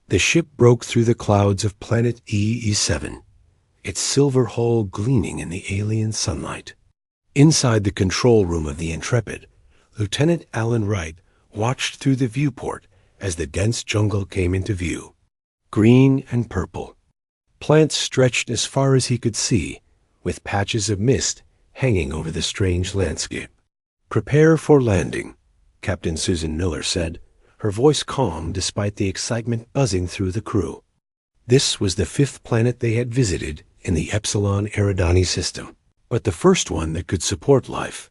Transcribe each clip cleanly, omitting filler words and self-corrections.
The ship broke through the clouds of planet EE7, its silver hull gleaming in the alien sunlight. Inside the control room of the Intrepid, Lieutenant Alan Wright watched through the viewport as the dense jungle came into view. Green and purple. Plants stretched as far as he could see, with patches of mist hanging over the strange landscape. "Prepare for landing," Captain Susan Miller said, her voice calm despite the excitement buzzing through the crew. This was the 5th planet they had visited in the Epsilon Eridani system, but the first one that could support life.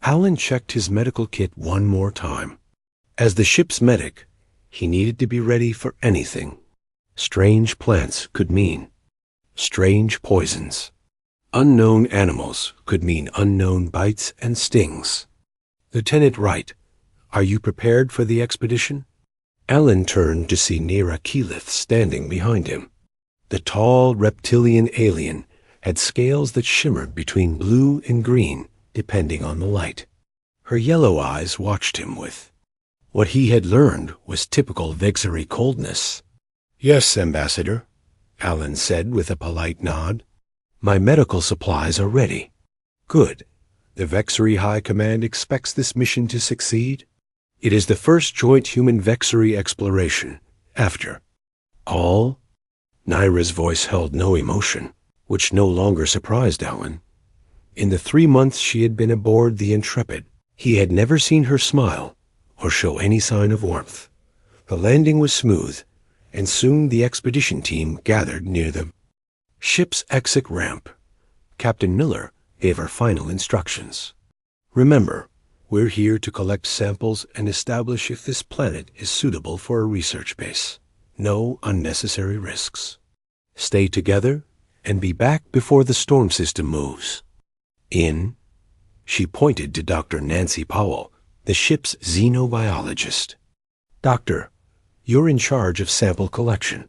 Alan checked his medical kit one more time. As the ship's medic, he needed to be ready for anything. Strange plants could mean strange poisons. Unknown animals could mean unknown bites and stings. "Lieutenant Wright, are you prepared for the expedition?" Alan turned to see Nera Keyleth standing behind him. The tall reptilian alien had scales that shimmered between blue and green, depending on the light. Her yellow eyes watched him with what he had learned was typical Vexari coldness. "Yes, Ambassador," Alan said with a polite nod. "My medical supplies are ready." "Good. The Vexari High Command expects this mission to succeed. It is the first joint human-Vexari exploration after all." Naira's voice held no emotion, which no longer surprised Alan. In the 3 months she had been aboard the Intrepid, he had never seen her smile or show any sign of warmth. The landing was smooth, and soon the expedition team gathered near the ship's exit ramp. Captain Miller gave her final instructions. "Remember, we're here to collect samples and establish if this planet is suitable for a research base. No unnecessary risks. Stay together and be back before the storm system moves." She pointed to Dr. Nancy Powell, the ship's xenobiologist. "Doctor, you're in charge of sample collection."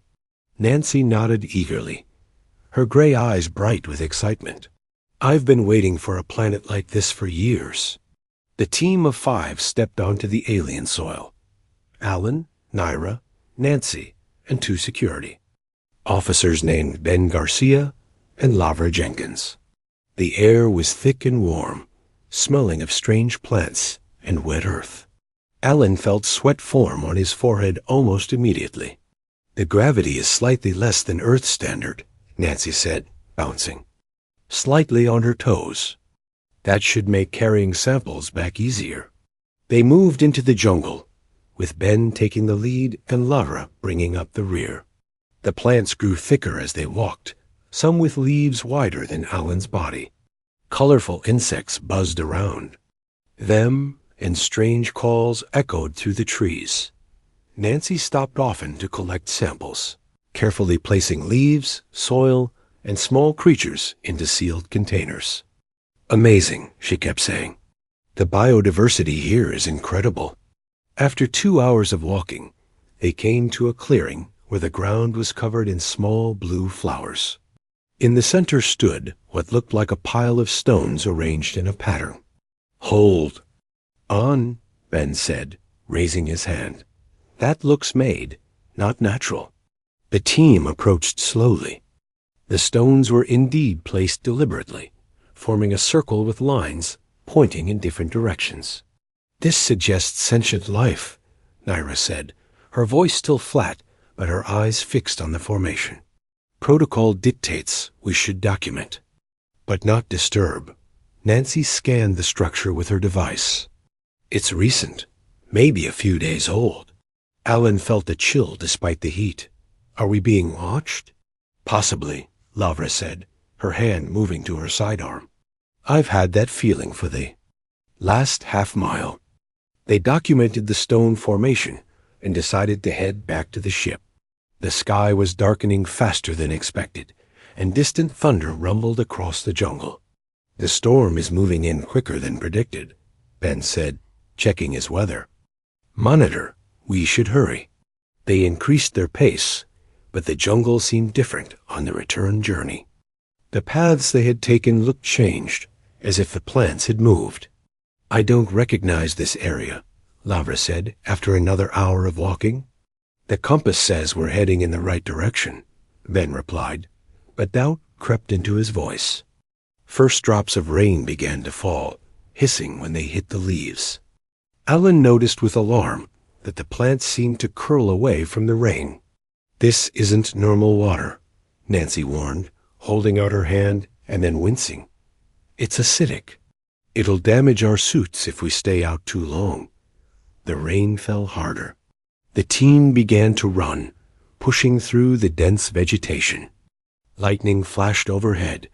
Nancy nodded eagerly, her gray eyes bright with excitement. "I've been waiting for a planet like this for years." The team of 5 stepped onto the alien soil. Alan, Naira, Nancy, and 2 security officers named Ben Garcia and Lavra Jenkins. The air was thick and warm, smelling of strange plants and wet earth. Alan felt sweat form on his forehead almost immediately. "The gravity is slightly less than Earth standard," Nancy said, bouncing slightly on her toes. "That should make carrying samples back easier." They moved into the jungle, with Ben taking the lead and Lara bringing up the rear. The plants grew thicker as they walked, some with leaves wider than Alan's body. Colorful insects buzzed around. Them and strange calls echoed through the trees. Nancy stopped often to collect samples, carefully placing leaves, soil, and small creatures into sealed containers. "Amazing," she kept saying. "The biodiversity here is incredible." After 2 hours of walking, they came to a clearing where the ground was covered in small blue flowers. In the center stood what looked like a pile of stones arranged in a pattern. "Hold on," Ben said, raising his hand. "That looks made, not natural." The team approached slowly. The stones were indeed placed deliberately, forming a circle with lines pointing in different directions. "This suggests sentient life," Naira said, her voice still flat but her eyes fixed on the formation. "Protocol dictates we should document, but not disturb." Nancy scanned the structure with her device. "It's recent, maybe a few days old." Alan felt a chill despite the heat. "Are we being watched?" "Possibly," Lavra said, her hand moving to her sidearm. "I've had that feeling for the last half-mile." They documented the stone formation and decided to head back to the ship. The sky was darkening faster than expected, and distant thunder rumbled across the jungle. "The storm is moving in quicker than predicted," Ben said, checking his weather. "Monitor, we should hurry." They increased their pace, but the jungle seemed different on the return journey. The paths they had taken looked changed, as if the plants had moved. "I don't recognize this area," Lavra said after another hour of walking. The compass says we're heading in the right direction, Ben replied, but doubt crept into his voice. First drops of rain began to fall, hissing when they hit the leaves. Alan noticed with alarm that the plants seemed to curl away from the rain. This isn't normal water, Nancy warned, holding out her hand and then wincing. It's acidic. It'll damage our suits if we stay out too long. The rain fell harder. The team began to run, pushing through the dense vegetation. Lightning flashed overhead,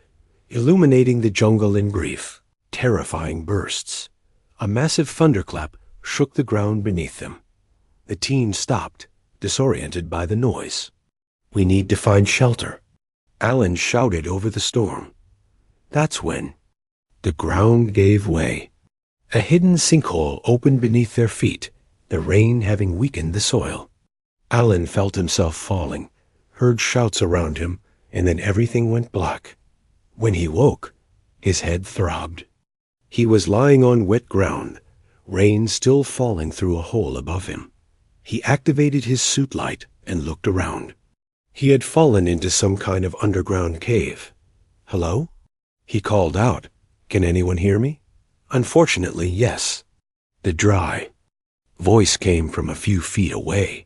illuminating the jungle in brief, terrifying bursts. A massive thunderclap shook the ground beneath them. The team stopped, disoriented by the noise. We need to find shelter, Alan shouted over the storm. That's when the ground gave way. A hidden sinkhole opened beneath their feet, the rain having weakened the soil. Alan felt himself falling, heard shouts around him, and then everything went black. When he woke, his head throbbed. He was lying on wet ground, rain still falling through a hole above him. He activated his suit light and looked around. He had fallen into some kind of underground cave. Hello? He called out. Can anyone hear me? Unfortunately, yes. The dry voice came from a few feet away.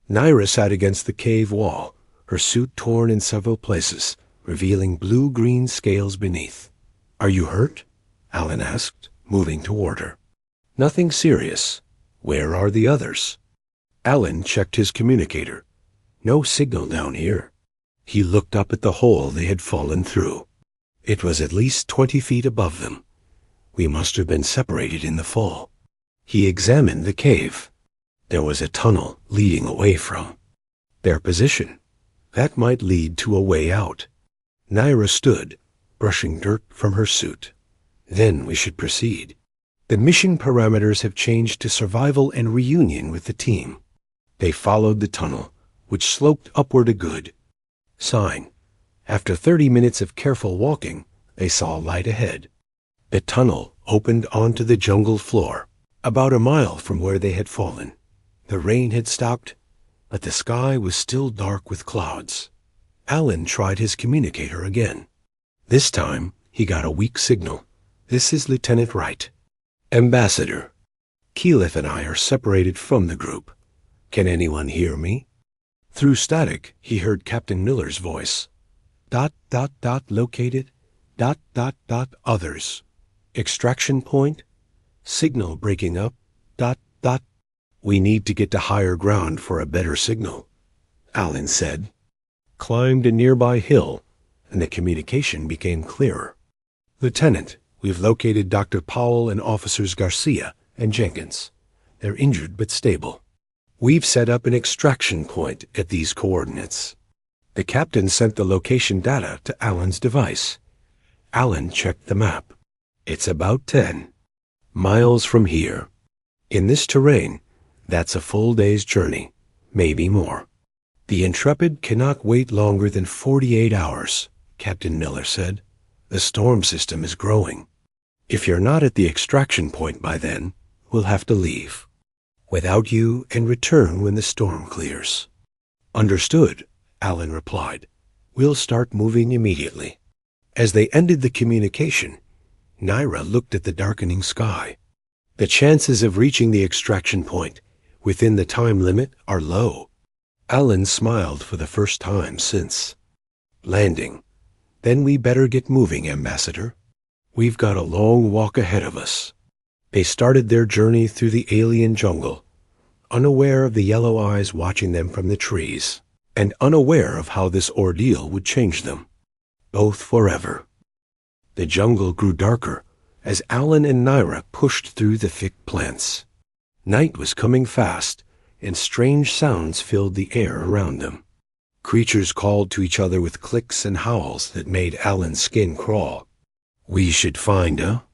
Naira sat against the cave wall, her suit torn in several places, revealing blue-green scales beneath. Are you hurt? Alan asked, moving toward her. Nothing serious. Where are the others? Alan checked his communicator. No signal down here. He looked up at the hole they had fallen through. It was at least 20 feet above them. We must have been separated in the fall. He examined the cave. There was a tunnel leading away from their position. That might lead to a way out. Naira stood, brushing dirt from her suit. Then we should proceed. The mission parameters have changed to survival and reunion with the team. They followed the tunnel, which sloped upward a good. Sign. After 30 minutes of careful walking, they saw light ahead. The tunnel opened onto the jungle floor, about a mile from where they had fallen. The rain had stopped, but the sky was still dark with clouds. Alan tried his communicator again. This time, he got a weak signal. This is Lieutenant Wright. Ambassador, Keyleth and I are separated from the group. Can anyone hear me? Through static, he heard Captain Miller's voice. ... located ... others. Extraction point? Signal breaking up ... We need to get to higher ground for a better signal, Alan said. Climbed a nearby hill, and the communication became clearer. Lieutenant, we've located Dr. Powell and Officers Garcia and Jenkins. They're injured but stable. We've set up an extraction point at these coordinates. The captain sent the location data to Alan's device. Alan checked the map. It's about 10 miles from here. In this terrain, that's a full day's journey, maybe more. The Intrepid cannot wait longer than 48 hours, Captain Miller said. The storm system is growing. If you're not at the extraction point by then, we'll have to leave. Without you and return when the storm clears. Understood, Alan replied. We'll start moving immediately. As they ended the communication, Naira looked at the darkening sky. The chances of reaching the extraction point within the time limit are low. Alan smiled for the first time since landing. Then we better get moving, Ambassador. We've got a long walk ahead of us. They started their journey through the alien jungle, unaware of the yellow eyes watching them from the trees, and unaware of how this ordeal would change them, both forever. The jungle grew darker as Alan and Naira pushed through the thick plants. Night was coming fast, and strange sounds filled the air around them. Creatures called to each other with clicks and howls that made Alan's skin crawl. We should find a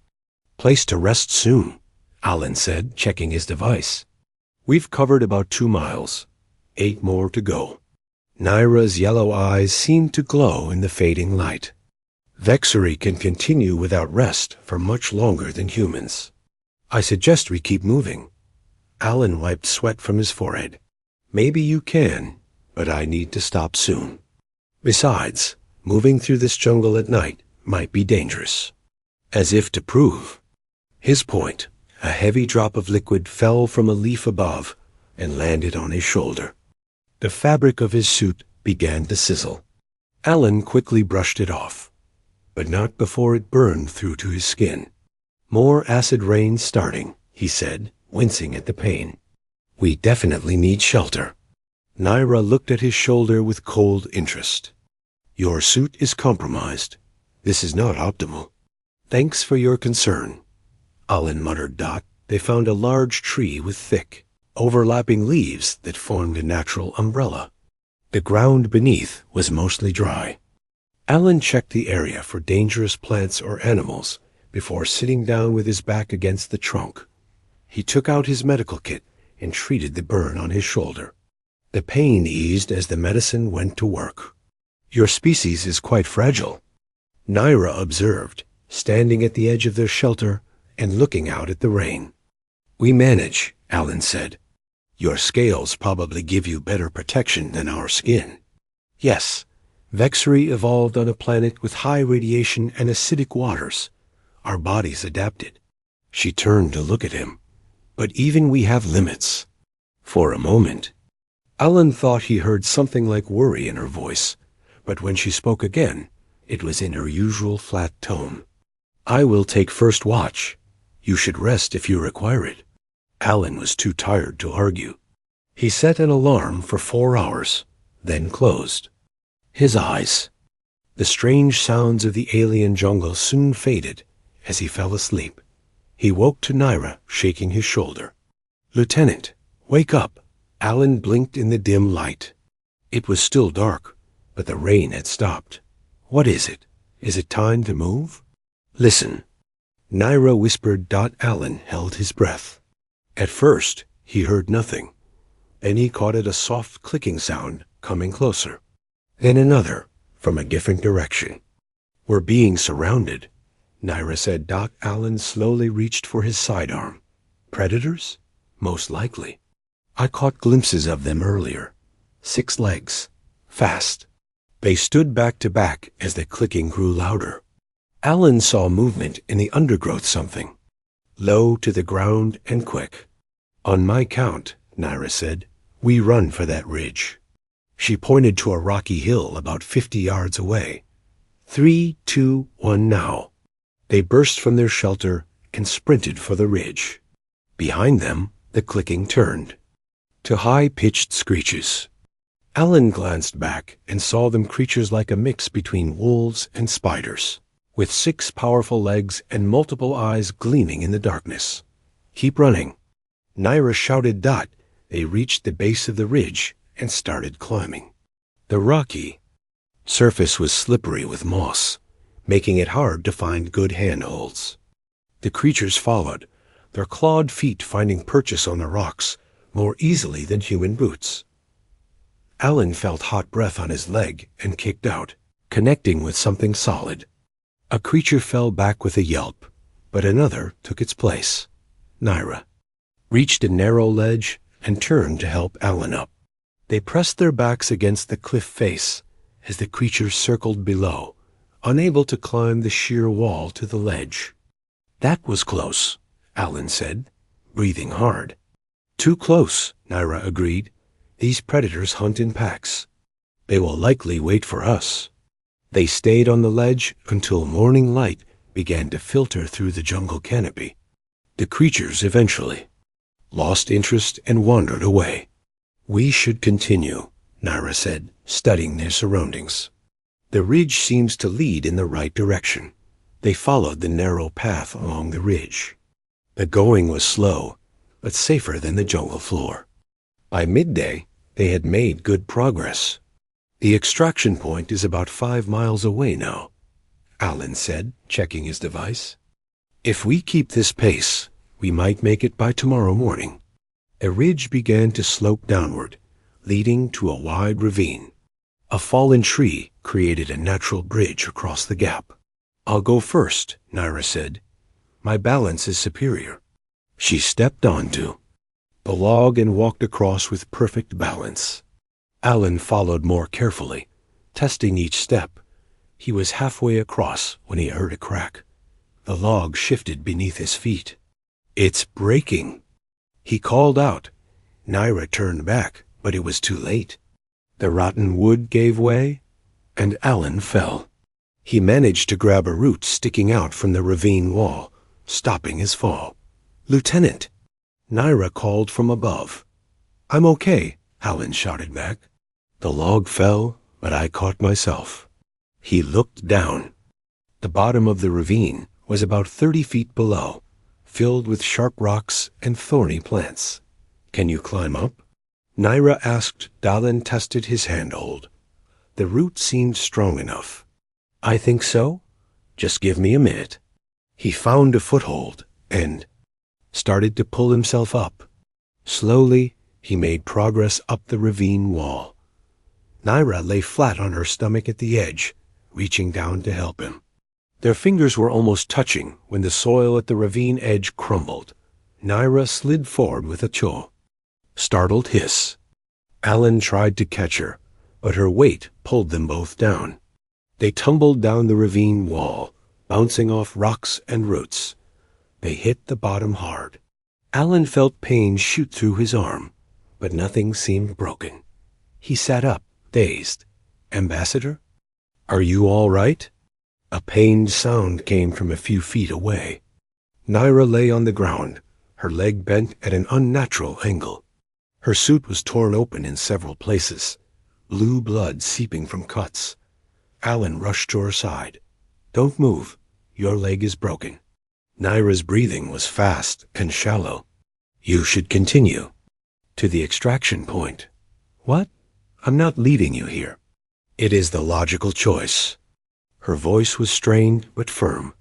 place to rest soon, Alan said, checking his device. We've covered about 2 miles. 8 more to go. Naira's yellow eyes seemed to glow in the fading light. Vexery can continue without rest for much longer than humans. I suggest we keep moving. Alan wiped sweat from his forehead. Maybe you can, but I need to stop soon. Besides, moving through this jungle at night might be dangerous. As if to prove his point, a heavy drop of liquid fell from a leaf above and landed on his shoulder. The fabric of his suit began to sizzle. Alan quickly brushed it off, but not before it burned through to his skin. More acid rain starting, he said, wincing at the pain. We definitely need shelter. Naira looked at his shoulder with cold interest. Your suit is compromised. This is not optimal. Thanks for your concern. Alan muttered. They found a large tree with thick, overlapping leaves that formed a natural umbrella. The ground beneath was mostly dry. Alan checked the area for dangerous plants or animals before sitting down with his back against the trunk. He took out his medical kit and treated the burn on his shoulder. The pain eased as the medicine went to work. Your species is quite fragile, Naira observed, standing at the edge of their shelter and looking out at the rain. We manage, Alan said. Your scales probably give you better protection than our skin. Yes, Vexry evolved on a planet with high radiation and acidic waters. Our bodies adapted. She turned to look at him. But even we have limits. For a moment, Alan thought he heard something like worry in her voice, but when she spoke again, it was in her usual flat tone. I will take first watch. You should rest if you require it. Alan was too tired to argue. He set an alarm for 4 hours, then closed his eyes. The strange sounds of the alien jungle soon faded as he fell asleep. He woke to Naira shaking his shoulder. Lieutenant, wake up. Alan blinked in the dim light. It was still dark, but the rain had stopped. What is it? Is it time to move? Listen. Naira whispered. Alan held his breath. At first, he heard nothing. Then he caught a soft clicking sound coming closer. Then another, from a different direction. We're being surrounded, Naira said. Alan slowly reached for his sidearm. Predators? Most likely. I caught glimpses of them earlier. 6 legs. Fast. They stood back to back as the clicking grew louder. Alan saw movement in the undergrowth something. Low to the ground and quick. On my count, Naira said, we run for that ridge. She pointed to a rocky hill about 50 yards away. 3, 2, 1 now. They burst from their shelter and sprinted for the ridge. Behind them, the clicking turned to high-pitched screeches. Alan glanced back and saw them creatures like a mix between wolves and spiders, with 6 powerful legs and multiple eyes gleaming in the darkness. Keep running. Naira shouted. They reached the base of the ridge and started climbing. The rocky surface was slippery with moss, making it hard to find good handholds. The creatures followed, their clawed feet finding purchase on the rocks more easily than human boots. Alan felt hot breath on his leg and kicked out, connecting with something solid. A creature fell back with a yelp, but another took its place. Naira reached a narrow ledge and turned to help Alan up. They pressed their backs against the cliff face as the creature circled below, unable to climb the sheer wall to the ledge. That was close, Alan said, breathing hard. Too close, Naira agreed. These predators hunt in packs. They will likely wait for us. They stayed on the ledge until morning light began to filter through the jungle canopy. The creatures eventually lost interest and wandered away. We should continue, Naira said, studying their surroundings. The ridge seems to lead in the right direction. They followed the narrow path along the ridge. The going was slow, but safer than the jungle floor. By midday, they had made good progress. The extraction point is about 5 miles away now, Alan said, checking his device. If we keep this pace, we might make it by tomorrow morning. A ridge began to slope downward, leading to a wide ravine. A fallen tree created a natural bridge across the gap. I'll go first, Naira said. My balance is superior. She stepped onto the log and walked across with perfect balance. Alan followed more carefully, testing each step. He was halfway across when he heard a crack. The log shifted beneath his feet. "It's breaking," he called out. Naira turned back, but it was too late. The rotten wood gave way, and Alan fell. He managed to grab a root sticking out from the ravine wall, stopping his fall. "Lieutenant!" Naira called from above. "I'm okay," Alan shouted back. The log fell, but I caught myself. He looked down. The bottom of the ravine was about 30 feet below, filled with sharp rocks and thorny plants. "Can you climb up?" Naira asked. Alan tested his handhold. The root seemed strong enough. "I think so. Just give me a minute." He found a foothold and started to pull himself up. Slowly, he made progress up the ravine wall. Naira lay flat on her stomach at the edge, reaching down to help him. Their fingers were almost touching when the soil at the ravine edge crumbled. Naira slid forward with a chaw. Startled hiss. Alan tried to catch her, but her weight pulled them both down. They tumbled down the ravine wall, bouncing off rocks and roots. They hit the bottom hard. Alan felt pain shoot through his arm, but nothing seemed broken. He sat up, dazed. "Ambassador? Are you all right?" A pained sound came from a few feet away. Naira lay on the ground, her leg bent at an unnatural angle. Her suit was torn open in several places, blue blood seeping from cuts. Alan rushed to her side. "Don't move. Your leg is broken." Naira's breathing was fast and shallow. "You should continue to the extraction point." "What? I'm not leaving you here." "It is the logical choice." Her voice was strained but firm.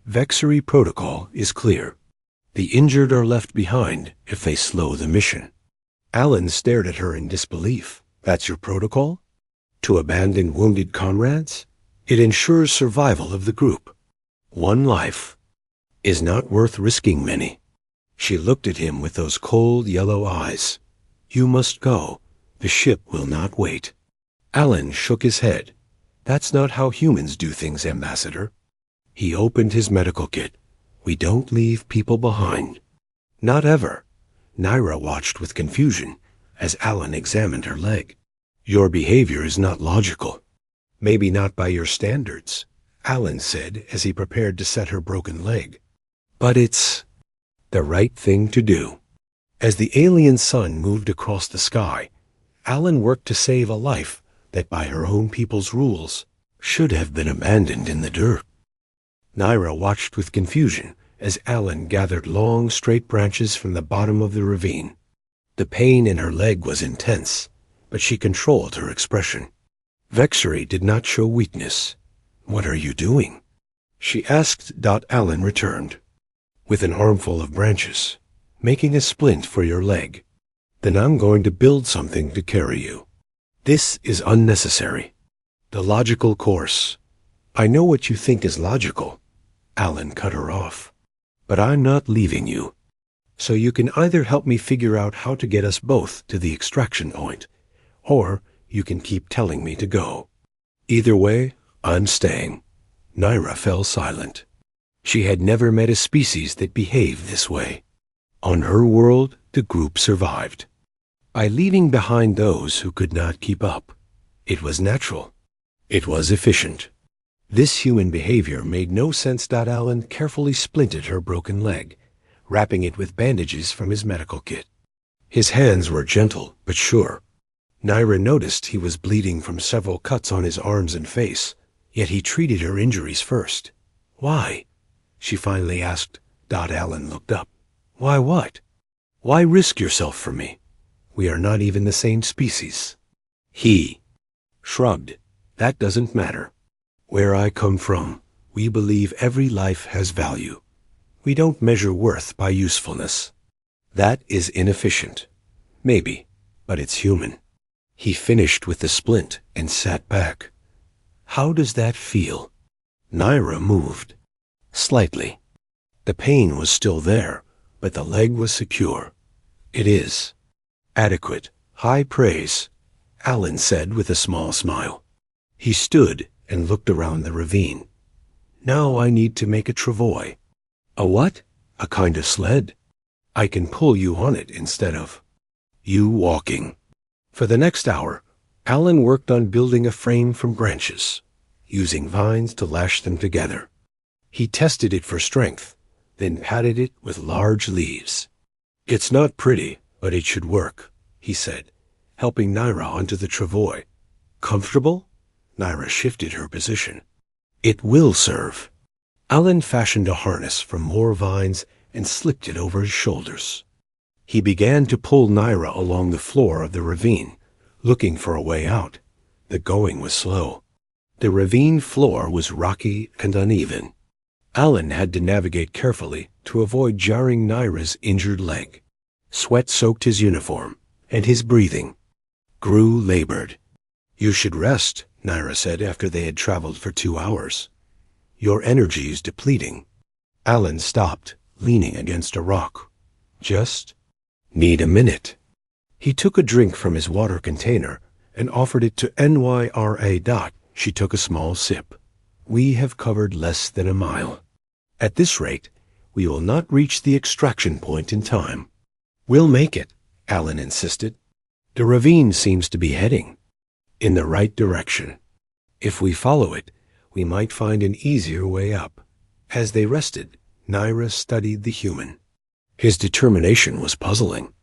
"Vexery protocol is clear. The injured are left behind if they slow the mission." Alan stared at her in disbelief. "That's your protocol? To abandon wounded comrades? It ensures survival of the group. One life is not worth risking many." She looked at him with those cold yellow eyes. "You must go. The ship will not wait." Alan shook his head. "That's not how humans do things, Ambassador." He opened his medical kit. "We don't leave people behind." "Not ever." Naira watched with confusion as Alan examined her leg. "Your behavior is not logical." "Maybe not by your standards," Alan said as he prepared to set her broken leg. "But it's the right thing to do." As the alien sun moved across the sky, Alan worked to save a life that by her own people's rules should have been abandoned in the dirt. Naira watched with confusion as Alan gathered long, straight branches from the bottom of the ravine. The pain in her leg was intense, but she controlled her expression. Vexery did not show weakness. "What are you doing?" she asked. Alan returned. "With an armful of branches, making a splint for your leg. Then I'm going to build something to carry you." "This is unnecessary." "The logical course." "I know what you think is logical." Alan cut her off. "But I'm not leaving you. So you can either help me figure out how to get us both to the extraction point, or you can keep telling me to go. Either way, I'm staying." Naira fell silent. She had never met a species that behaved this way. On her world, the group survived by leaving behind those who could not keep up. It was natural. It was efficient. This human behavior made no sense. Alan carefully splinted her broken leg, wrapping it with bandages from his medical kit. His hands were gentle but sure. Naira noticed he was bleeding from several cuts on his arms and face, yet he treated her injuries first. "Why?" she finally asked. Alan looked up. "Why what? Why risk yourself for me? We are not even the same species." He shrugged. "That doesn't matter. Where I come from, we believe every life has value. We don't measure worth by usefulness. That is inefficient. Maybe, but it's human." He finished with the splint and sat back. "How does that feel?" Naira moved. Slightly. The pain was still there, but the leg was secure. It is. Adequate. High praise, Alan said with a small smile. He stood and looked around the ravine. Now I need to make a travois. A what? A kind of sled. I can pull you on it instead of you walking. For the next hour, Alan worked on building a frame from branches, using vines to lash them together. He tested it for strength, then padded it with large leaves. It's not pretty, but it should work, he said, helping Naira onto the travois. Comfortable? Naira shifted her position. It will serve. Alan fashioned a harness from more vines and slipped it over his shoulders. He began to pull Naira along the floor of the ravine, looking for a way out. The going was slow. The ravine floor was rocky and uneven. Alan had to navigate carefully to avoid jarring Naira's injured leg. Sweat soaked his uniform, and his breathing grew labored. You should rest, Naira said after they had traveled for 2 hours. Your energy is depleting. Alan stopped, leaning against a rock. Just need a minute. He took a drink from his water container and offered it to Nyra. She took a small sip. We have covered less than a mile. At this rate, we will not reach the extraction point in time. We'll make it, Alan insisted. The ravine seems to be heading in the right direction. If we follow it, we might find an easier way up. As they rested, Naira studied the human. His determination was puzzling.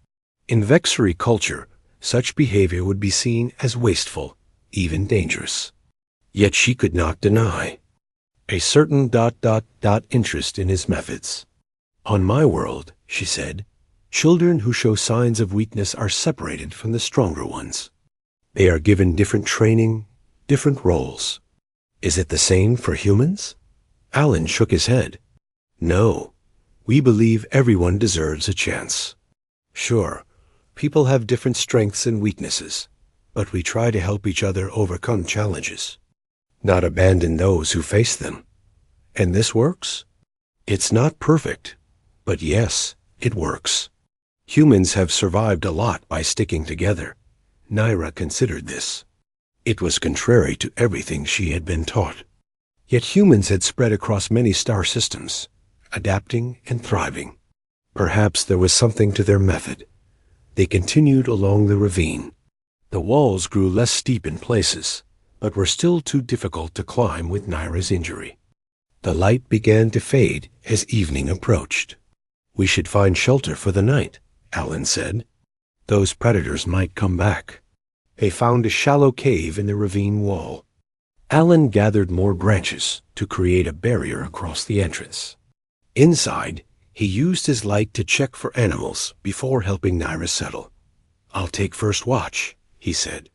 In Vexery culture, such behavior would be seen as wasteful, even dangerous. Yet she could not deny a certain interest in his methods. On my world, she said, children who show signs of weakness are separated from the stronger ones. They are given different training, different roles. Is it the same for humans? Alan shook his head. No, we believe everyone deserves a chance. Sure, people have different strengths and weaknesses, but we try to help each other overcome challenges, not abandon those who face them. And this works? It's not perfect, but yes, it works. Humans have survived a lot by sticking together. Naira considered this. It was contrary to everything she had been taught. Yet humans had spread across many star systems, adapting and thriving. Perhaps there was something to their method. They continued along the ravine. The walls grew less steep in places, but were still too difficult to climb with Naira's injury. The light began to fade as evening approached. We should find shelter for the night, Alan said. Those predators might come back. They found a shallow cave in the ravine wall. Alan gathered more branches to create a barrier across the entrance. Inside, he used his light to check for animals before helping Naira settle. I'll take first watch, he said.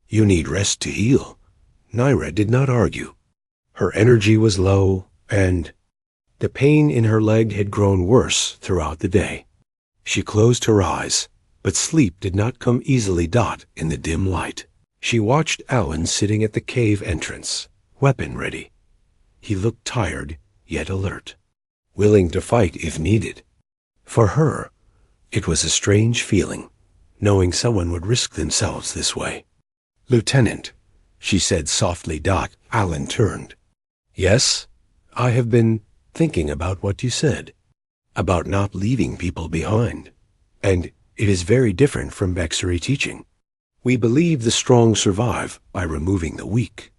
You need rest to heal. Naira did not argue. Her energy was low, and the pain in her leg had grown worse throughout the day. She closed her eyes, but sleep did not come easily. In the dim light, she watched Alan sitting at the cave entrance, weapon ready. He looked tired, yet alert, willing to fight if needed. For her, it was a strange feeling, knowing someone would risk themselves this way. Lieutenant, she said softly. Alan turned. Yes, I have been thinking about what you said, about not leaving people behind. And it is very different from Vexery teaching. We believe the strong survive by removing the weak.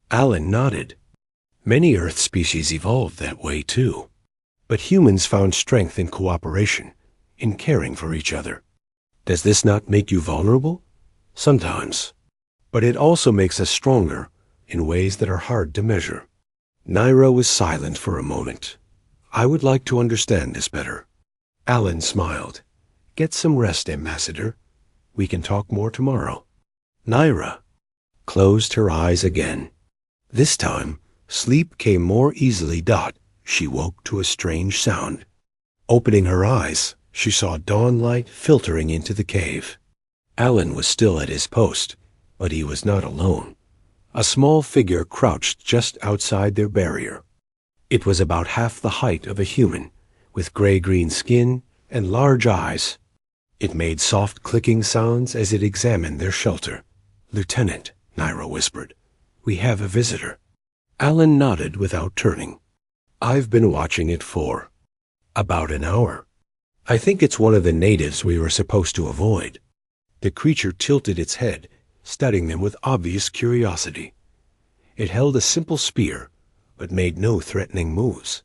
Alan nodded. Many Earth species evolved that way too. But humans found strength in cooperation, in caring for each other. Does this not make you vulnerable? Sometimes. But it also makes us stronger in ways that are hard to measure. Naira was silent for a moment. I would like to understand this better. Alan smiled. Get some rest, Ambassador. We can talk more tomorrow. Naira closed her eyes again. This time, sleep came more easily. She woke to a strange sound. Opening her eyes, she saw dawnlight filtering into the cave. Alan was still at his post, but he was not alone. A small figure crouched just outside their barrier. It was about half the height of a human, with gray-green skin and large eyes. It made soft clicking sounds as it examined their shelter. "Lieutenant," Naira whispered, "we have a visitor." Alan nodded without turning. "I've been watching it for about an hour. I think it's one of the natives we were supposed to avoid." The creature tilted its head, studying them with obvious curiosity. It held a simple spear, but made no threatening moves.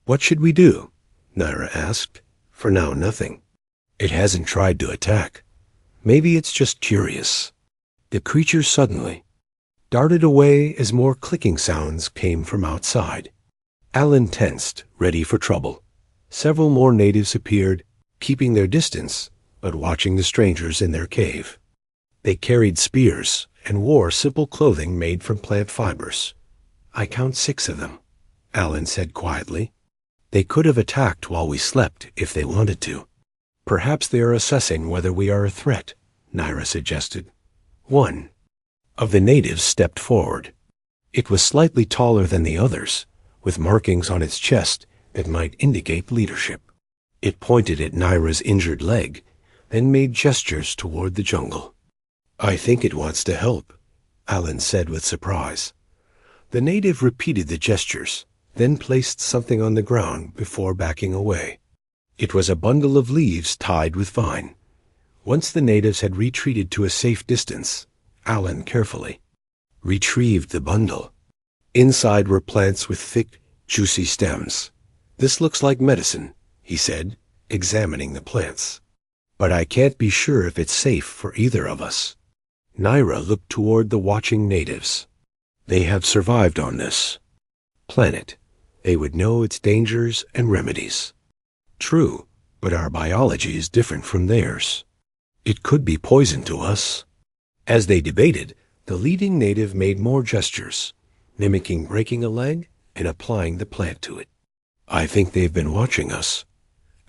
"What should we do?" Naira asked. "For now, nothing. It hasn't tried to attack. Maybe it's just curious." The creature suddenly darted away as more clicking sounds came from outside. Alan tensed, ready for trouble. Several more natives appeared, keeping their distance, but watching the strangers in their cave. They carried spears and wore simple clothing made from plant fibers. "I count 6 of them," Alan said quietly. "They could have attacked while we slept if they wanted to." "Perhaps they are assessing whether we are a threat," Naira suggested. One of the natives stepped forward. It was slightly taller than the others, with markings on its chest that might indicate leadership. It pointed at Naira's injured leg, then made gestures toward the jungle. "I think it wants to help," Alan said with surprise. The native repeated the gestures, then placed something on the ground before backing away. It was a bundle of leaves tied with vine. Once the natives had retreated to a safe distance, Alan carefully retrieved the bundle. Inside were plants with thick, juicy stems. "This looks like medicine," he said, examining the plants. "But I can't be sure if it's safe for either of us." Naira looked toward the watching natives. "They have survived on this planet. They would know its dangers and remedies." "True, but our biology is different from theirs. It could be poison to us." As they debated, the leading native made more gestures, mimicking breaking a leg and applying the plant to it. "I think they've been watching us,"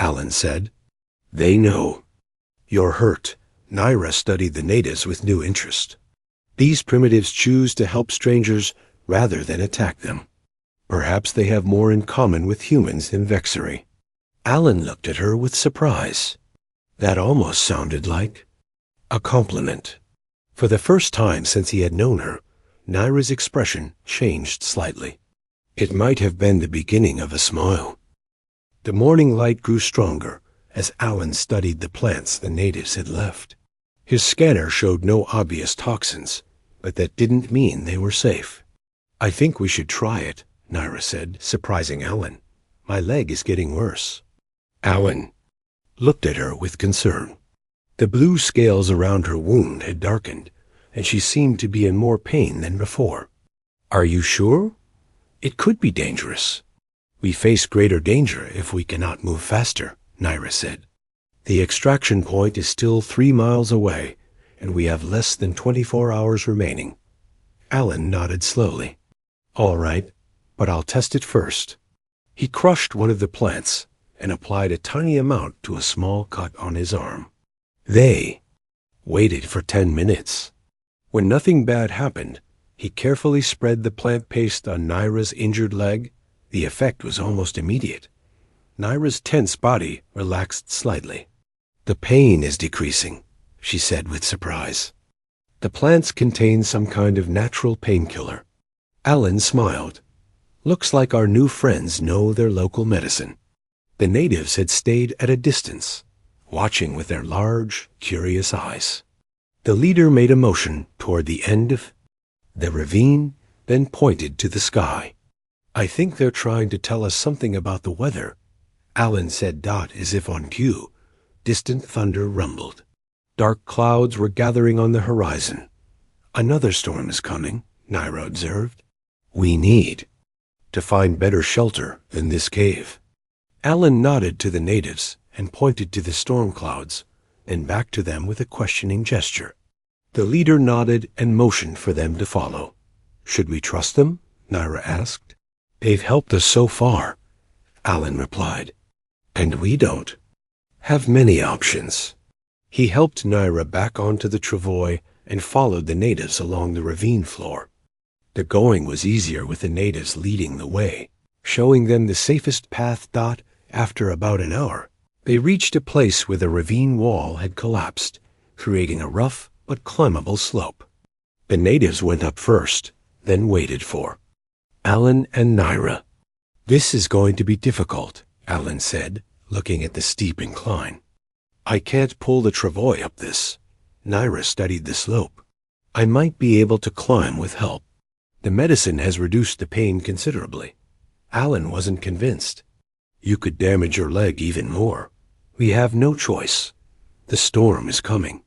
Alan said. "They know." "You're hurt." Naira studied the natives with new interest. "These primitives choose to help strangers rather than attack them. Perhaps they have more in common with humans than Vexery." Alan looked at her with surprise. That almost sounded like a compliment. For the first time since he had known her, Naira's expression changed slightly. It might have been the beginning of a smile. The morning light grew stronger as Alan studied the plants the natives had left. His scanner showed no obvious toxins, but that didn't mean they were safe. "I think we should try it," Naira said, surprising Alan. "My leg is getting worse." Alan looked at her with concern. The blue scales around her wound had darkened, and she seemed to be in more pain than before. "Are you sure? It could be dangerous." "We face greater danger if we cannot move faster," Naira said. "The extraction point is still 3 miles away, and we have less than 24 hours remaining." Alan nodded slowly. "All right, but I'll test it first." He crushed one of the plants and applied a tiny amount to a small cut on his arm. They waited for 10 minutes. When nothing bad happened, he carefully spread the plant paste on Naira's injured leg. The effect was almost immediate. Naira's tense body relaxed slightly. "The pain is decreasing," she said with surprise. "The plants contain some kind of natural painkiller." Alan smiled. "Looks like our new friends know their local medicine." The natives had stayed at a distance, watching with their large, curious eyes. The leader made a motion toward the end of the ravine, then pointed to the sky. "I think they're trying to tell us something about the weather," Alan said, as if on cue. Distant thunder rumbled. Dark clouds were gathering on the horizon. "Another storm is coming," Naira observed. "We need to find better shelter than this cave." Alan nodded to the natives and pointed to the storm clouds, then back to them with a questioning gesture. The leader nodded and motioned for them to follow. "Should we trust them?" Naira asked. "They've helped us so far," Alan replied. "And we don't have many options." He helped Naira back onto the travois and followed the natives along the ravine floor. The going was easier with the natives leading the way, showing them the safest path. After about an hour, They reached a place where the ravine wall had collapsed, creating a rough but climbable slope. The natives went up first, then waited for Alan and Naira. "This is going to be difficult," Alan said, looking at the steep incline. "I can't pull the travois up this." Naira studied the slope. "I might be able to climb with help. The medicine has reduced the pain considerably." Alan wasn't convinced. "You could damage your leg even more. We have no choice. The storm is coming."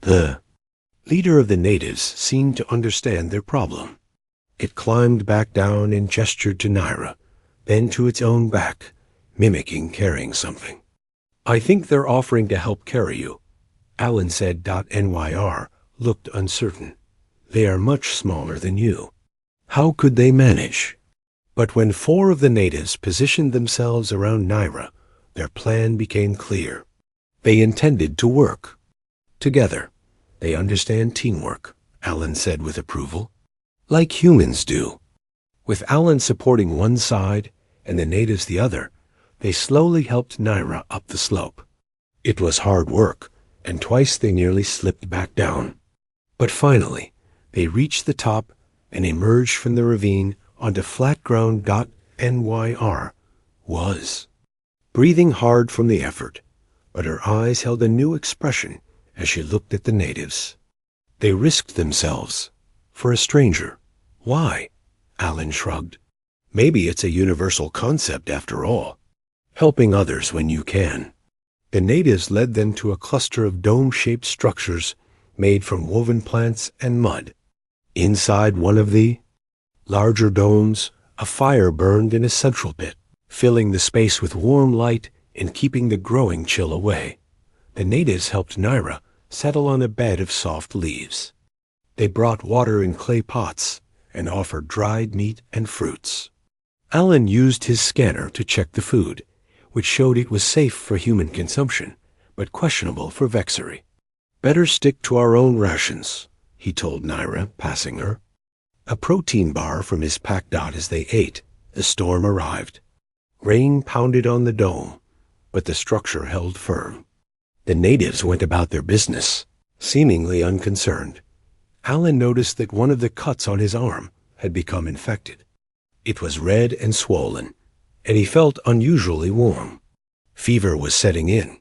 The leader of the natives seemed to understand their problem. It climbed back down and gestured to Naira, then to its own back, mimicking carrying something. "I think they're offering to help carry you." Alan said .NYR looked uncertain. "They are much smaller than you. How could they manage?" But when 4 of the natives positioned themselves around Naira, their plan became clear. They intended to work together. "They understand teamwork," Alan said with approval. "Like humans do." With Alan supporting one side and the natives the other, they slowly helped Naira up the slope. It was hard work, and twice they nearly slipped back down. But finally, they reached the top and emerged from the ravine onto flat ground. .NYR was breathing hard from the effort, but her eyes held a new expression as she looked at the natives. They risked themselves for a stranger. "Why?" Alan shrugged. "Maybe it's a universal concept after all. Helping others when you can." The natives led them to a cluster of dome-shaped structures made from woven plants and mud. Inside one of the larger domes, a fire burned in a central pit, filling the space with warm light and keeping the growing chill away. The natives helped Naira settle on a bed of soft leaves. They brought water in clay pots and offered dried meat and fruits. Alan used his scanner to check the food, which showed it was safe for human consumption, but questionable for Vexery. "Better stick to our own rations," he told Naira, passing her a protein bar from his pack. As they ate, the storm arrived. Rain pounded on the dome, but the structure held firm. The natives went about their business, seemingly unconcerned. Alan noticed that one of the cuts on his arm had become infected. It was red and swollen, and he felt unusually warm. Fever was setting in.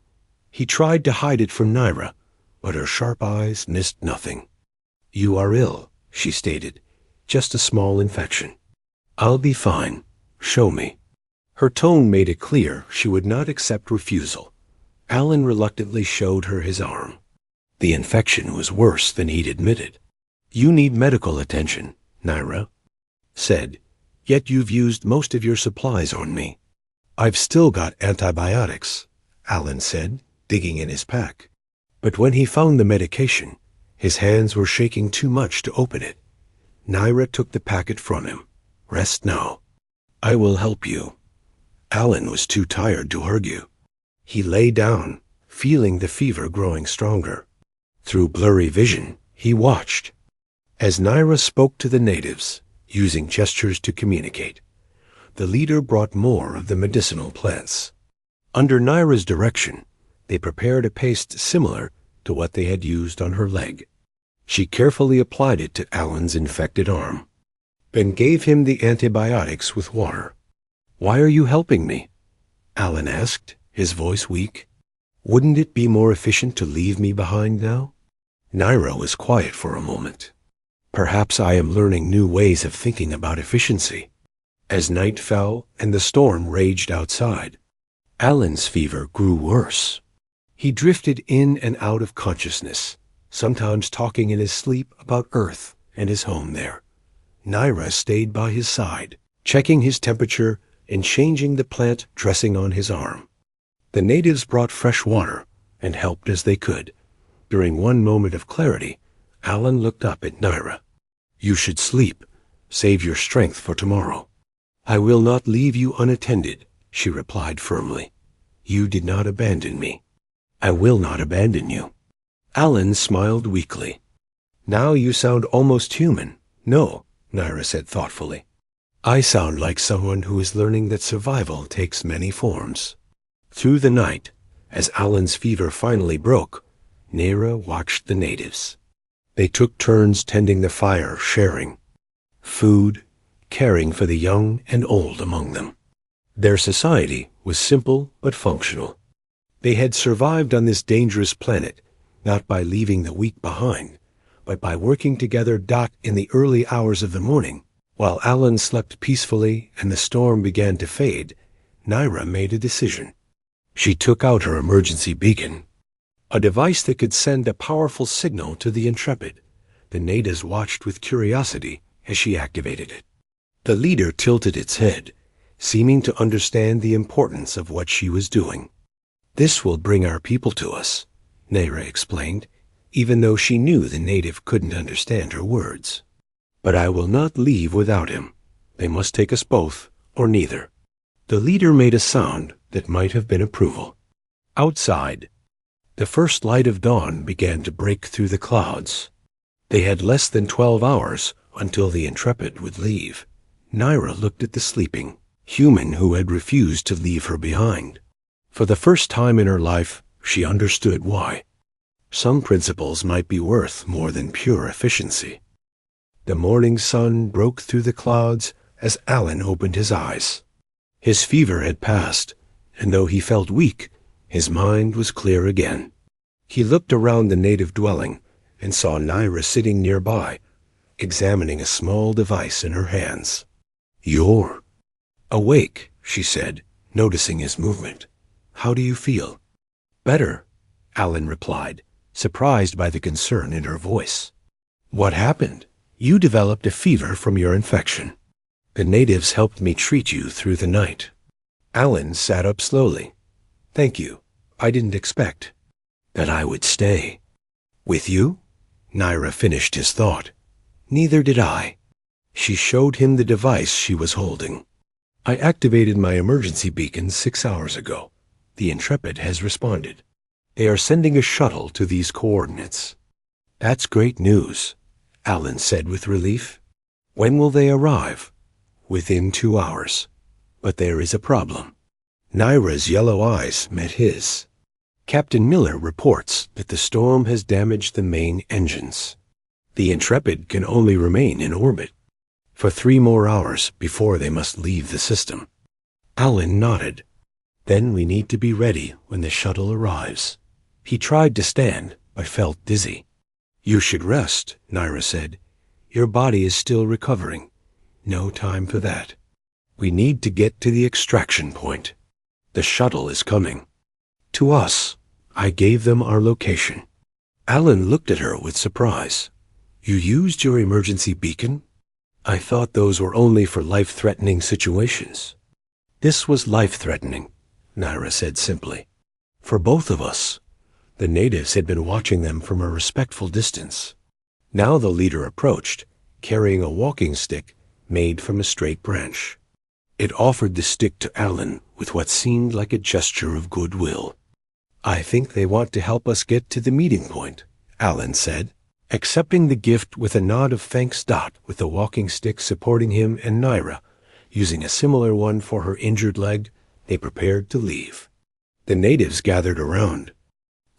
He tried to hide it from Naira, but her sharp eyes missed nothing. "You are ill," she stated. "Just a small infection." "I'll be fine. Show me." Her tone made it clear she would not accept refusal. Alan reluctantly showed her his arm. The infection was worse than he'd admitted. "You need medical attention," Naira said. "Yet you've used most of your supplies on me." "I've still got antibiotics," Alan said, digging in his pack. But when he found the medication, his hands were shaking too much to open it. Naira took the packet from him. "Rest now. I will help you." Alan was too tired to argue. He lay down, feeling the fever growing stronger. Through blurry vision, he watched as Naira spoke to the natives, using gestures to communicate. The leader brought more of the medicinal plants. Under Naira's direction, they prepared a paste similar to what they had used on her leg. She carefully applied it to Alan's infected arm, then gave him the antibiotics with water. "Why are you helping me?" Alan asked, his voice weak. "Wouldn't it be more efficient to leave me behind now?" Naira was quiet for a moment. "Perhaps I am learning new ways of thinking about efficiency." As night fell and the storm raged outside, Alan's fever grew worse. He drifted in and out of consciousness, sometimes talking in his sleep about Earth and his home there. Naira stayed by his side, checking his temperature and changing the plant dressing on his arm. The natives brought fresh water and helped as they could. During one moment of clarity, Alan looked up at Naira. "You should sleep. Save your strength for tomorrow." "I will not leave you unattended," she replied firmly. "You did not abandon me. I will not abandon you." Alan smiled weakly. "Now you sound almost human." "No," Naira said thoughtfully. "I sound like someone who is learning that survival takes many forms." Through the night, As Alan's fever finally broke, Nera watched the natives. They took turns tending the fire, sharing food, caring for the young and old among them. Their society was simple but functional. They had survived on this dangerous planet, not by leaving the weak behind, but by working together. In the early hours of the morning, while Alan slept peacefully and the storm began to fade, Naira made a decision. She took out her emergency beacon, a device that could send a powerful signal to the Intrepid. The natives watched with curiosity as she activated it. The leader tilted its head, seeming to understand the importance of what she was doing. "This will bring our people to us," Naira explained, even though she knew the native couldn't understand her words. "But I will not leave without him. They must take us both, or neither." The leader made a sound that might have been approval. Outside, the first light of dawn began to break through the clouds. They had less than 12 hours until the Intrepid would leave. Naira looked at the sleeping human who had refused to leave her behind. For the first time in her life, she understood why. Some principles might be worth more than pure efficiency. The morning sun broke through the clouds as Alan opened his eyes. His fever had passed, and though he felt weak, his mind was clear again. He looked around the native dwelling and saw Naira sitting nearby, examining a small device in her hands. "You're awake," she said, noticing his movement. "How do you feel?" "Better," Alan replied, surprised by the concern in her voice. "What happened?" "You developed a fever from your infection. The natives helped me treat you through the night." Alan sat up slowly. "Thank you. I didn't expect that I would stay." "With you?" Naira finished his thought. "Neither did I." She showed him the device she was holding. "I activated my emergency beacon 6 hours ago. The Intrepid has responded. They are sending a shuttle to these coordinates." "That's great news," Alan said with relief. "When will they arrive?" "Within 2 hours. But there is a problem." Naira's yellow eyes met his. "Captain Miller reports that the storm has damaged the main engines. The Intrepid can only remain in orbit for 3 more hours before they must leave the system." Alan nodded. "Then we need to be ready when the shuttle arrives." He tried to stand, but felt dizzy. "You should rest," Naira said. "Your body is still recovering. No time for that. We need to get to the extraction point. The shuttle is coming." "To us." I gave them our location. Alan looked at her with surprise. "You used your emergency beacon? I thought those were only for life-threatening situations." "This was life-threatening," Naira said simply. "For both of us." The natives had been watching them from a respectful distance. Now the leader approached, carrying a walking stick made from a straight branch. It offered the stick to Alan with what seemed like a gesture of goodwill. "I think they want to help us get to the meeting point," Alan said, accepting the gift with a nod of thanks. With the walking stick supporting him and Naira, using a similar one for her injured leg, they prepared to leave. The natives gathered around,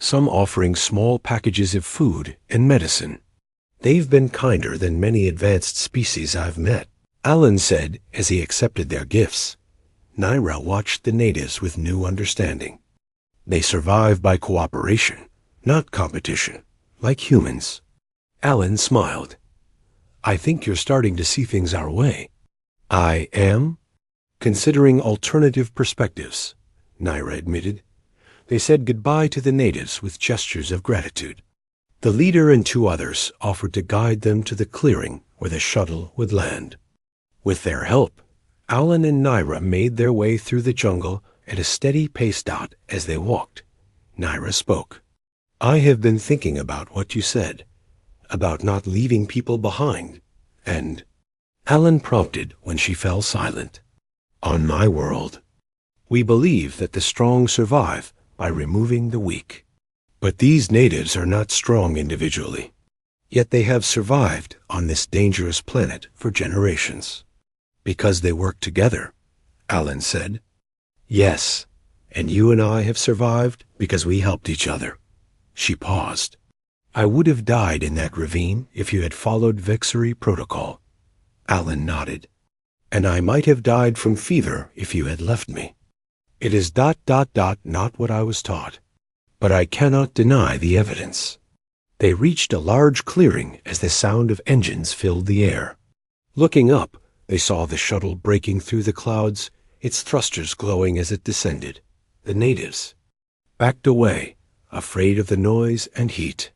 some offering small packages of food and medicine. "They've been kinder than many advanced species I've met," Alan said as he accepted their gifts. Naira watched the natives with new understanding. They survive by cooperation, not competition, like humans. Alan smiled. "I think you're starting to see things our way." "I am considering alternative perspectives," Naira admitted. They said goodbye to the natives with gestures of gratitude. The leader and 2 others offered to guide them to the clearing where the shuttle would land. With their help, Alan and Naira made their way through the jungle at a steady pace. As they walked, Naira spoke. "I have been thinking about what you said, about not leaving people behind, and—" Alan prompted when she fell silent. "On my world, we believe that the strong survive by removing the weak. But these natives are not strong individually. Yet they have survived on this dangerous planet for generations." "Because they work together," Alan said. "Yes, and you and I have survived because we helped each other." She paused. "I would have died in that ravine if you had followed Vexery protocol." Alan nodded. "And I might have died from fever if you had left me. It is ... not what I was taught. But I cannot deny the evidence." They reached a large clearing as the sound of engines filled the air. Looking up, they saw the shuttle breaking through the clouds, its thrusters glowing as it descended. The natives backed away, afraid of the noise and heat.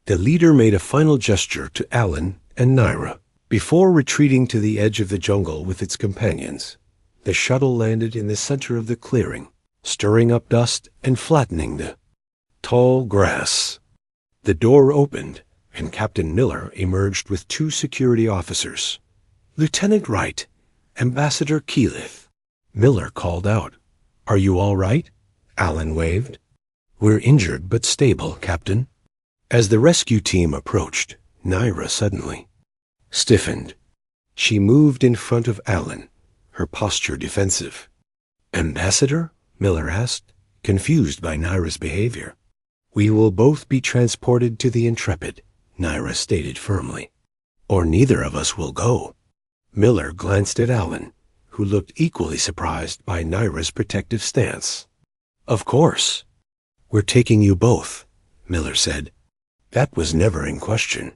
The leader made a final gesture to Alan and Naira. Before retreating to the edge of the jungle with its companions, the shuttle landed in the center of the clearing, stirring up dust and flattening the tall grass. The door opened, and Captain Miller emerged with 2 security officers. "Lieutenant Wright, Ambassador Keyleth." Miller called out. "Are you all right?" Alan waved. "We're injured but stable, Captain." As the rescue team approached, Naira suddenly stiffened. She moved in front of Alan, her posture defensive. "Ambassador?" Miller asked, confused by Naira's behavior. "We will both be transported to the Intrepid," Naira stated firmly. "Or neither of us will go." Miller glanced at Alan, who looked equally surprised by Naira's protective stance. "Of course. We're taking you both," Miller said. "That was never in question."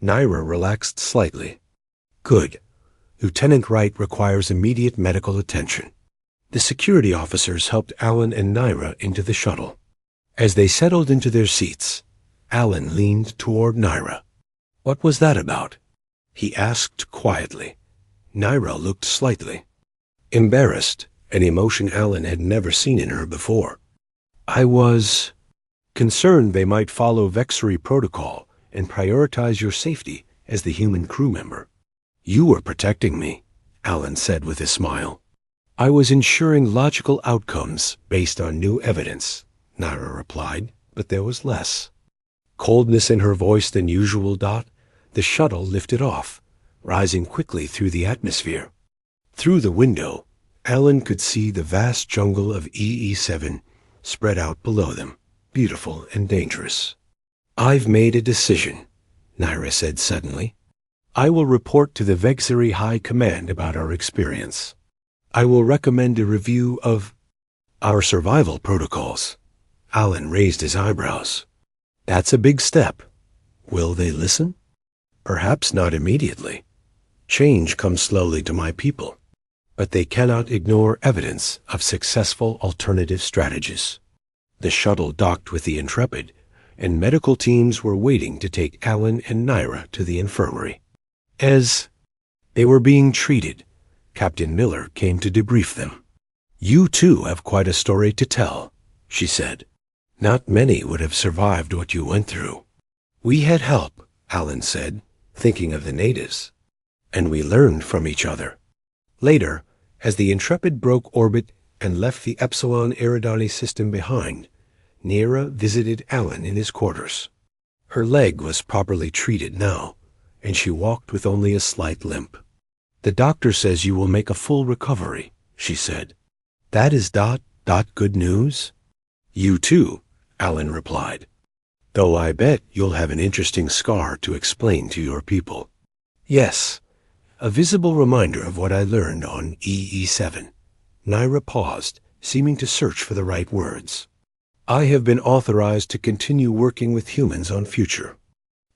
Naira relaxed slightly. "Good. Lieutenant Wright requires immediate medical attention." The security officers helped Alan and Naira into the shuttle. As they settled into their seats, Alan leaned toward Naira. "What was that about?" he asked quietly. Naira looked slightly embarrassed, an emotion Alan had never seen in her before. "I was concerned they might follow Vexery protocol and prioritize your safety as the human crew member." "You were protecting me," Alan said with a smile. "I was ensuring logical outcomes based on new evidence," Naira replied, but there was less coldness in her voice than usual. The shuttle lifted off, rising quickly through the atmosphere. Through the window, Alan could see the vast jungle of EE7 spread out below them, beautiful and dangerous. "I've made a decision," Naira said suddenly. "I will report to the Vexery High Command about our experience. I will recommend a review of our survival protocols." Alan raised his eyebrows. "That's a big step. Will they listen?" "Perhaps not immediately. Change comes slowly to my people, but they cannot ignore evidence of successful alternative strategies." The shuttle docked with the Intrepid, and medical teams were waiting to take Alan and Naira to the infirmary. As they were being treated, Captain Miller came to debrief them. "You too have quite a story to tell," she said. "Not many would have survived what you went through." "We had help," Alan said, thinking of the natives. "And we learned from each other." Later, as the Intrepid broke orbit and left the Epsilon Eridani system behind, Naira visited Alan in his quarters. Her leg was properly treated now, and she walked with only a slight limp. "The doctor says you will make a full recovery," she said. "That is ... good news?" "You too," Alan replied. "Though I bet you'll have an interesting scar to explain to your people." "Yes, a visible reminder of what I learned on EE7. Naira paused, seeming to search for the right words. "I have been authorized to continue working with humans on future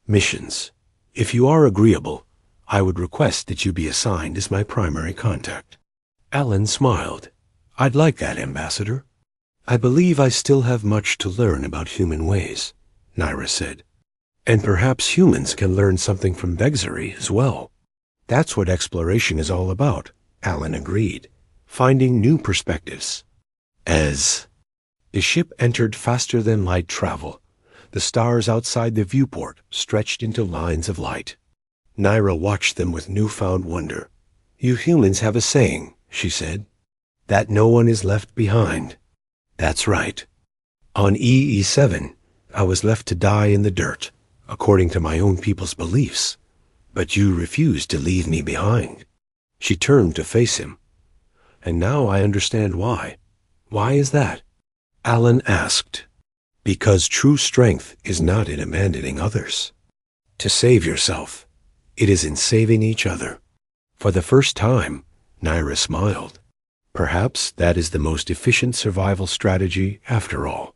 missions. If you are agreeable, I would request that you be assigned as my primary contact." Alan smiled. "I'd like that, Ambassador." "I believe I still have much to learn about human ways," Naira said. "And perhaps humans can learn something from Vexery as well." "That's what exploration is all about," Alan agreed. "Finding new perspectives." As the ship entered faster-than-light travel, the stars outside the viewport stretched into lines of light. Naira watched them with newfound wonder. "You humans have a saying," she said, "that no one is left behind." "That's right. On EE7, I was left to die in the dirt, according to my own people's beliefs. But you refused to leave me behind." She turned to face him. "And now I understand why." "Why is that?" Alan asked. Because true strength is not in abandoning others. To save yourself, it is in saving each other. For the first time, Naira smiled. Perhaps that is the most efficient survival strategy after all.